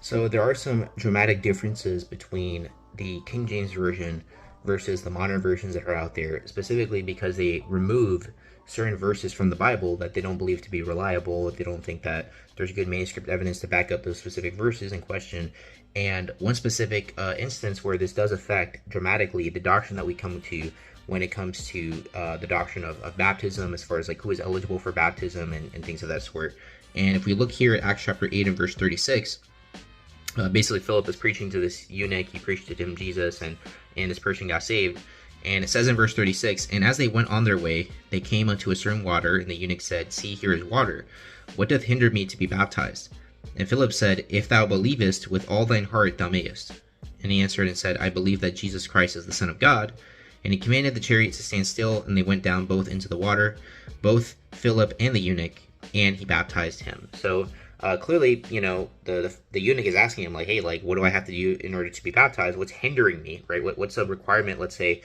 So there are some dramatic differences between the King James Version versus the modern versions that are out there, specifically because they remove certain verses from the Bible that they don't believe to be reliable. They don't think that there's good manuscript evidence to back up those specific verses in question. And one specific instance where this does affect dramatically the doctrine that we come to when it comes to the doctrine of baptism, as far as like who is eligible for baptism and things of that sort. And if we look here at Acts chapter 8 and verse 36, basically Philip is preaching to this eunuch. He preached to him Jesus, and this person got saved. And it says in verse 36, and as they went on their way, they came unto a certain water, and the eunuch said, see, here is water. What doth hinder me to be baptized? And Philip said, if thou believest with all thine heart, thou mayest. And he answered and said, I believe that Jesus Christ is the Son of God. And he commanded the chariot to stand still, and they went down both into the water, both Philip and the eunuch, and he baptized him. So clearly, the eunuch is asking him, like, hey, like, what do I have to do in order to be baptized? What's hindering me, right? What's a requirement, let's say,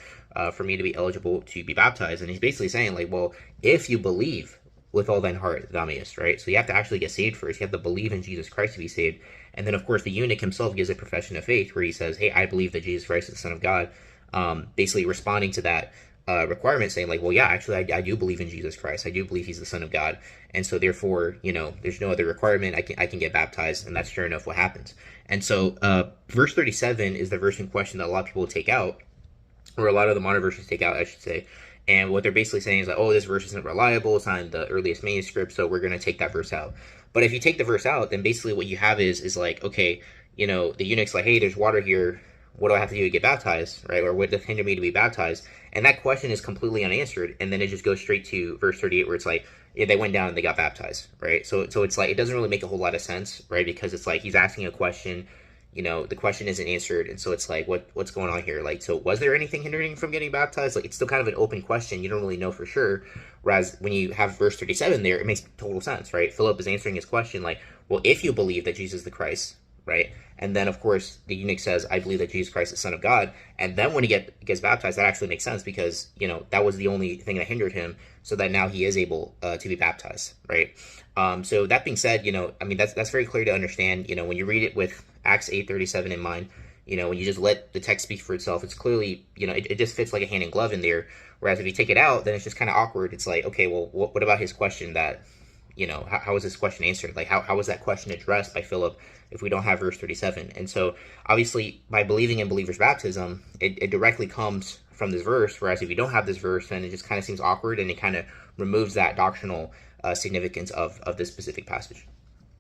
for me to be eligible to be baptized? And he's basically saying, like, well, if you believe with all thine heart, thou mayest, right? So you have to actually get saved first. You have to believe in Jesus Christ to be saved. And then, of course, the eunuch himself gives a profession of faith where he says, hey, I believe that Jesus Christ is the Son of God, basically responding to that requirement, saying like, well, yeah, actually, I do believe in Jesus Christ. I do believe he's the Son of God. And so therefore, there's no other requirement. I can get baptized. And that's sure enough what happens. And so verse 37 is the verse in question that a lot of people take out, or a lot of the modern versions take out, I should say. And what they're basically saying is like, oh, this verse isn't reliable. It's not in the earliest manuscript, so we're going to take that verse out. But if you take the verse out, then basically what you have is like, okay, the eunuch's like, hey, there's water here. What do I have to do to get baptized, right? Or what does hinder me to be baptized? And that question is completely unanswered. And then it just goes straight to verse 38, where it's like, yeah, they went down and they got baptized, right? So it's like, it doesn't really make a whole lot of sense, right? Because it's like he's asking a question, the question isn't answered. And so it's like, what's going on here? Like, so was there anything hindering from getting baptized? Like, it's still kind of an open question. You don't really know for sure. Whereas when you have verse 37 there, it makes total sense, right? Philip is answering his question like, well, if you believe that Jesus is the Christ, right? And then, of course, the eunuch says, I believe that Jesus Christ is the Son of God. And then when he gets baptized, that actually makes sense because, that was the only thing that hindered him, so that now he is able to be baptized, right? So that being said, that's very clear to understand. When you read it with Acts 8:37 in mind, when you just let the text speak for itself, it's clearly, it just fits like a hand in glove in there. Whereas if you take it out, then it's just kind of awkward. It's like, okay, well, what about his question that, how was this question answered? Like, how was that question addressed by Philip if we don't have verse 37? And so, obviously, by believing in believer's baptism, it directly comes from this verse, whereas if you don't have this verse, then it just kind of seems awkward, and it kind of removes that doctrinal significance of this specific passage.